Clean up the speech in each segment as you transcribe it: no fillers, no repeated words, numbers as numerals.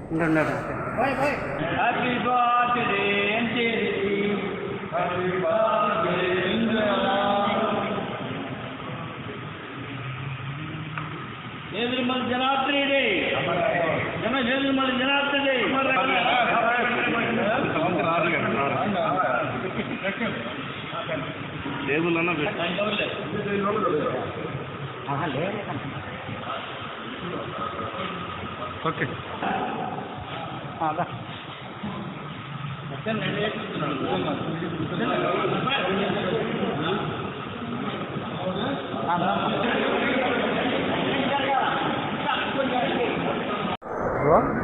Happy birthday happy birthday Nedurumalli Janardhan Reddy Nedurumalli Janardhan Reddy table okay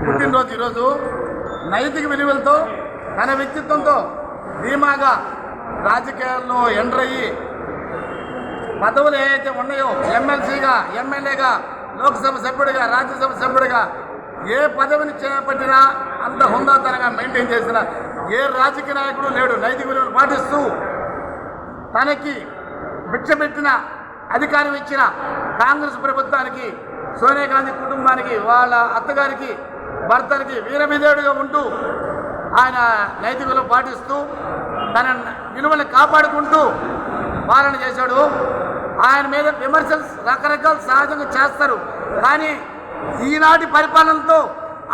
పుట్టినరోజు ఈరోజు నైతిక విలువలతో తన వ్యక్తిత్వంతో ధీమాగా రాజకీయాల్లో ఎంటర్ అయ్యి పదవులు ఏవైతే ఉన్నాయో ఎమ్మెల్సీగా ఎమ్మెల్యేగా లోక్సభ సభ్యుడిగా రాజ్యసభ సభ్యుడిగా ఏ పదవిని చేపట్టినా అంత హుందాతనంగా మెయింటైన్ చేసిన ఏ రాజకీయ నాయకుడు లేడు. నైతిక విలువలు పాటిస్తూ తనకి భిక్ష పెట్టిన అధికారం ఇచ్చిన కాంగ్రెస్ ప్రభుత్వానికి సోనియా గాంధీ కుటుంబానికి వాళ్ళ అత్తగారికి భర్తలకి వీరవిధేయుడిగా ఉంటూ ఆయన నైతిక విలువ పాటిస్తూ తన విలువలను కాపాడుకుంటూ పాలన చేశాడు. ఆయన మీద విమర్శలు రకరకాల సహజంగా చేస్తారు. కానీ ఈనాటి పరిపాలనతో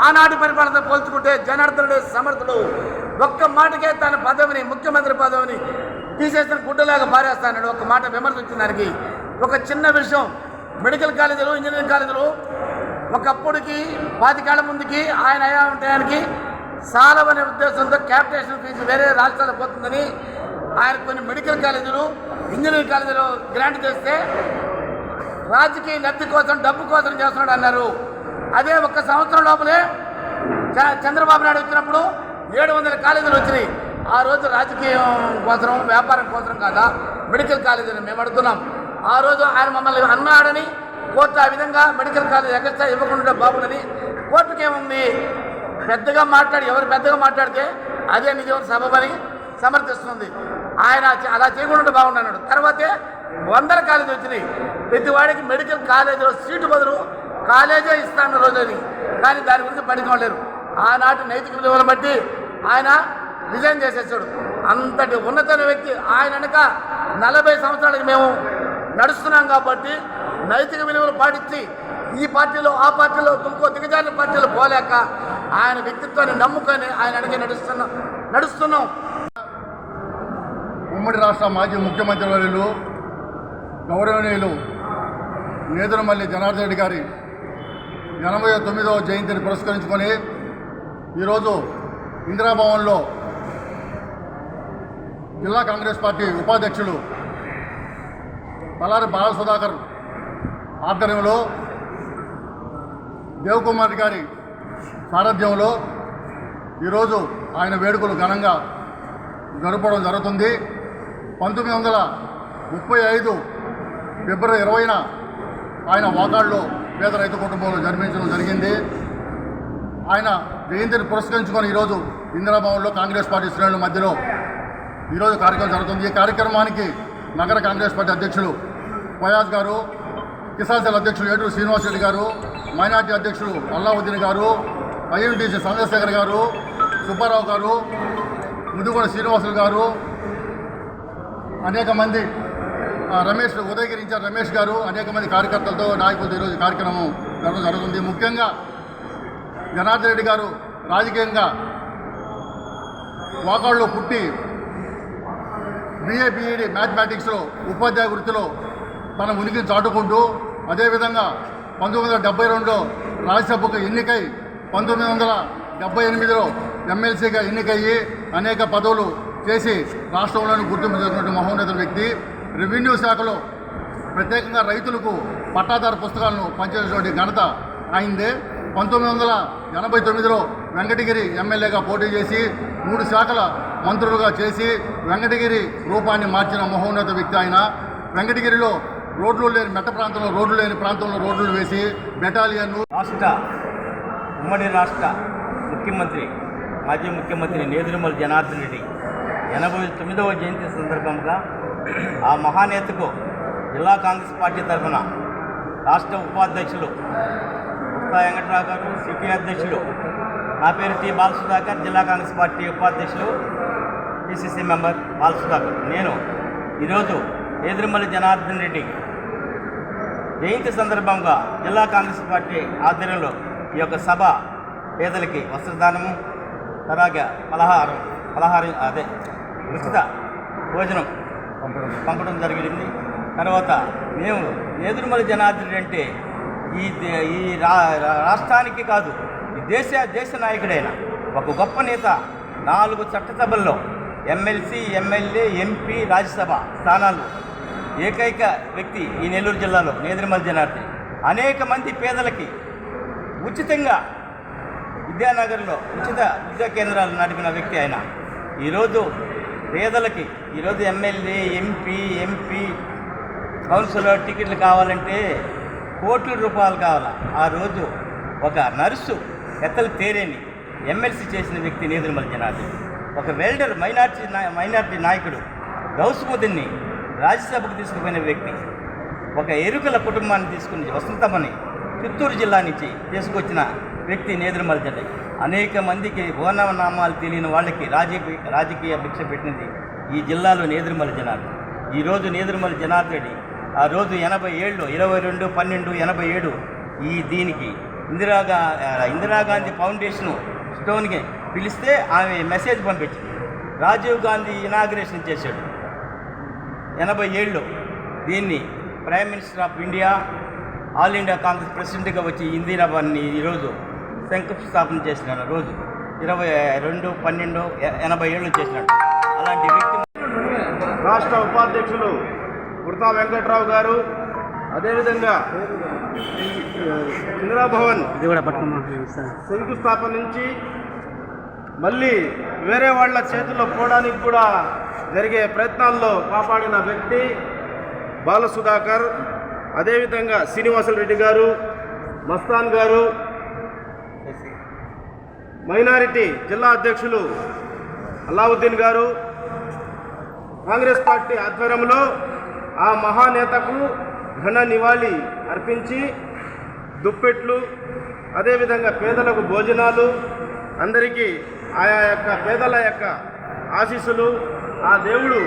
ఆనాటి పరిపాలనతో పోల్చుకుంటే జనార్దనుడు సమర్థుడు. ఒక్క మాటకే తన పదవిని ముఖ్యమంత్రి పదవిని తీసేసిన గుడ్డలాగా పారేస్తాడు. ఒక్క మాట విమర్శ వచ్చిన దానికి ఒక చిన్న విషయం, మెడికల్ కాలేజీలు ఇంజనీరింగ్ కాలేజీలు ఒకప్పటికి 5 ఏళ్ల ముందుకి ఆయన అయా ఉంటాయానికి సాలవనే ఉద్దేశంతో క్యాపిటేషన్ ఫీజు వేరే రాష్ట్రాలకు పోతుందని ఆయన కొన్ని మెడికల్ కాలేజీలు ఇంజనీరింగ్ కాలేజీలు గ్రాంట్ చేస్తే రాజకీయ లబ్ధి కోసం డబ్బు కోసం చేస్తున్నాడు అన్నారు. అదే ఒక్క సంవత్సరం లోపలే చంద్రబాబు నాయుడు వచ్చినప్పుడు 700 కాలేజీలు వచ్చినాయి. ఆ రోజు రాజకీయం కోసం వ్యాపారం కోసం కాదా మెడికల్ కాలేజీని మేము అడుగుతున్నాం. ఆ రోజు ఆయన మమ్మల్ని అన్నాడని కోర్టు ఆ విధంగా మెడికల్ కాలేజ్ ఎక్స్ట్రా ఇవ్వకుండా బాబునని కోర్టుకి ఏముంది, పెద్దగా మాట్లాడి ఎవరు పెద్దగా మాట్లాడితే అదే నిజం సబబని సమర్థిస్తుంది. ఆయన అలా చేయకుండా బాగున్నాడు. తర్వాతే 100 కాలేజీ వచ్చినాయి. ప్రతి వాడికి మెడికల్ కాలేజీలో సీటు బదులు కాలేజే ఇస్తాను రోజుని, కానీ దాని గురించి పడుకోలేరు. ఆనాటి నైతిక విలువలను బట్టి ఆయన రిజైన్ చేసేసాడు. అంతటి ఉన్నతమైన వ్యక్తి. ఆయన వెనక 40 సంవత్సరాలకి మేము నడుస్తున్నాం కాబట్టి నైతిక విలువలు పాటించి ఈ పార్టీలో ఆ పార్టీలో ఇంకో దిగజారిన పార్టీలో పోలేక ఆయన వ్యక్తిత్వాన్ని నమ్ముకొని ఆయన అడిగి నడుస్తున్నాం. ఉమ్మడి రాష్ట్ర మాజీ ముఖ్యమంత్రి వర్యులు గౌరవనీయులు నేదురుమల్లి జనార్దన్ రెడ్డి గారి 89వ జయంతిని పురస్కరించుకొని ఈరోజు ఇందిరాభవన్లో జిల్లా కాంగ్రెస్ పార్టీ ఉపాధ్యక్షులు పల్లారి బాలసుధాకర్ ఆధ్వర్యంలో దేవకుమార్ గారి సారథ్యంలో ఈరోజు ఆయన వేడుకలు ఘనంగా జరపడం జరుగుతుంది. 1935 ఫిబ్రవరి 20న ఆయన వాకాడులో పేద రైతు కుటుంబంలో జన్మించడం జరిగింది. ఆయన జయంతిని పురస్కరించుకొని ఈరోజు ఇందిరాభవన్లో కాంగ్రెస్ పార్టీ శ్రేణుల మధ్యలో ఈరోజు కార్యక్రమం జరుగుతుంది. ఈ కార్యక్రమానికి నగర కాంగ్రెస్ పార్టీ అధ్యక్షులు ఫయాజ్ గారు, కిసాన్ సెల్ అధ్యక్షులు ఏటూరు శ్రీనివాసరెడ్డి గారు, మైనార్టీ అధ్యక్షులు అల్లావుద్దీన్ గారు, ఐఎన్టీసీ చంద్రశేఖర్ గారు, సుబ్బారావు గారు, ముదుగోడ శ్రీనివాసులు గారు, అనేక మంది రమేష్ ఉదయగిరి ఇన్ఛార్జ్ రమేష్ గారు, అనేక మంది కార్యకర్తలతో నాయకులతో ఈరోజు కార్యక్రమం జరుగుతుంది. ముఖ్యంగా జనార్దన్ రెడ్డి గారు రాజకీయంగా వాకాడులో పుట్టి BA BEd మ్యాథమెటిక్స్లో ఉపాధ్యాయ వృత్తిలో తన ఉనికిని చాటుకుంటూ అదేవిధంగా 1972లో రాజ్యసభకు ఎన్నికై 1978లో ఎమ్మెల్సీగా ఎన్నికయ్యి అనేక పదవులు చేసి రాష్ట్రంలోని గుర్తింపు చేసినటువంటి మహోన్నత వ్యక్తి. రెవెన్యూ శాఖలో ప్రత్యేకంగా రైతులకు పట్టాదారు పుస్తకాలను పంచేటువంటి ఘనత అయిందే. 1989లో వెంకటగిరి ఎమ్మెల్యేగా పోటీ చేసి 3 శాఖల మంత్రులుగా చేసి వెంకటగిరి రూపాన్ని మార్చిన మహోన్నత వ్యక్తి ఆయన. వెంకటగిరిలో రోడ్లు లేని మెట్ట ప్రాంతంలో రోడ్లు లేని ప్రాంతంలో రోడ్లు వేసి బెటాలియన్ ఉమ్మడి రాష్ట్ర ముఖ్యమంత్రి మాజీ ముఖ్యమంత్రి నేదురుమల్లి జనార్దన్ రెడ్డి 89వ జయంతి సందర్భంగా ఆ మహానేతకు జిల్లా కాంగ్రెస్ పార్టీ తరఫున రాష్ట్ర ఉపాధ్యక్షులు ఉత్తా వెంకటరావు గారు, సిపి అధ్యక్షులు నా పేరు టి బాలసుధాకర్, జిల్లా కాంగ్రెస్ పార్టీ ఉపాధ్యక్షులు, పిసిసి మెంబర్ బాలసుధాకర్. నేను ఈరోజు నేదురుమల్లి జనార్దన్ రెడ్డి జయంతి సందర్భంగా జిల్లా కాంగ్రెస్ పార్టీ ఆధ్వర్యంలో ఈ యొక్క సభ పేదలకి వస్త్రదానము, అలాగే పలహారం అదే ఉచిత భోజనం పంపడం జరిగింది. తర్వాత మేము నేదురుమల్లి జనార్దన్ అంటే ఈ రాష్ట్రానికి కాదు, ఈ దేశ నాయకుడైన ఒక గొప్ప నేత. 4 చట్టసభల్లో ఎమ్మెల్సీ, ఎమ్మెల్యే, ఎంపీ, రాజ్యసభ స్థానాలు ఏకైక వ్యక్తి ఈ నెల్లూరు జిల్లాలో నేదురుమల్లి జనార్దన్. అనేక మంది పేదలకి ఉచితంగా విద్యానగర్లో ఉచిత విద్యా కేంద్రాలు నడిపిన వ్యక్తి ఆయన. ఈరోజు పేదలకి ఎమ్మెల్యే, ఎంపీ, కౌన్సిలర్ టికెట్లు కావాలంటే కోట్ల రూపాయలు కావాలా. ఆ రోజు ఒక నర్సు ఎత్తలు తేరేని ఎమ్మెల్సీ చేసిన వ్యక్తి నేదురుమల్లి జనార్దన్. ఒక వెల్డర్ మైనార్టీ నాయకుడు గౌసుముద్దీన్ని రాజ్యసభకు తీసుకుపోయిన వ్యక్తి. ఒక ఎరుకల కుటుంబాన్ని తీసుకుని వసంతమని చిత్తూరు జిల్లా నుంచి తీసుకొచ్చిన వ్యక్తి నేదురుమల్లి జనార్దన్. అనేక మందికి ఓననామాలు తెలియని వాళ్ళకి రాజకీయ భిక్ష పెట్టినది ఈ జిల్లాలో నేదురుమల్లి జనార్దన్. ఈరోజు నేదురుమల్లి జనార్దన్ రెడ్డి ఆ రోజు 87 22/12/87 దీనికి ఇందిరాగాంధీ ఫౌండేషన్ స్టోన్కి పిలిస్తే ఆమె మెసేజ్ పంపించింది. రాజీవ్ గాంధీ ఇనాగ్రేషన్ చేశాడు 87లో. దీన్ని prime minister of India, all India Congress ప్రెసిడెంట్గా వచ్చి ఇందిరాబాద్ని ఈరోజు శంకుస్థాపన చేసినాడు. రోజు 22/12/87 చేసినాడు. అలాంటి వ్యక్తి రాష్ట్ర ఉపాధ్యక్షులు కుర్తా వెంకట్రావు గారు, అదేవిధంగా ఇందిరాభవన్ శంకుస్థాపన నుంచి మళ్ళీ వేరే వాళ్ళ చేతుల్లో పోవడానికి కూడా జరిగే ప్రయత్నాల్లో కాపాడిన వ్యక్తి బాలసుధాకర్. అదేవిధంగా శ్రీనివాసరెడ్డి గారు, మస్తాన్ గారు, మైనారిటీ జిల్లా అధ్యక్షులు అలావుద్దీన్ గారు, కాంగ్రెస్ పార్టీ ఆధ్వర్యంలో ఆ మహానేతకు ఘన నివాళి అర్పించి దుప్పెట్లు, అదేవిధంగా పేదలకు భోజనాలు, అందరికీ ఆయా యొక్క పేదల యొక్క ఆశీస్సులు ఆ దేవుడు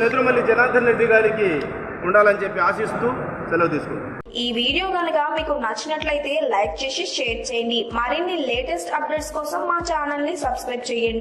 నేదురుమల్లి జనార్దన్ రెడ్డి గారికి ఉండాలని చెప్పి ఆశిస్తూ సెలవు తీసుకుంటాం. ఈ వీడియో కనుక మీకు నచ్చినట్లయితే లైక్ చేసి షేర్ చేయండి. మరిన్ని లేటెస్ట్ అప్డేట్స్ కోసం మా ఛానల్ ని సబ్స్క్రైబ్ చేయండి.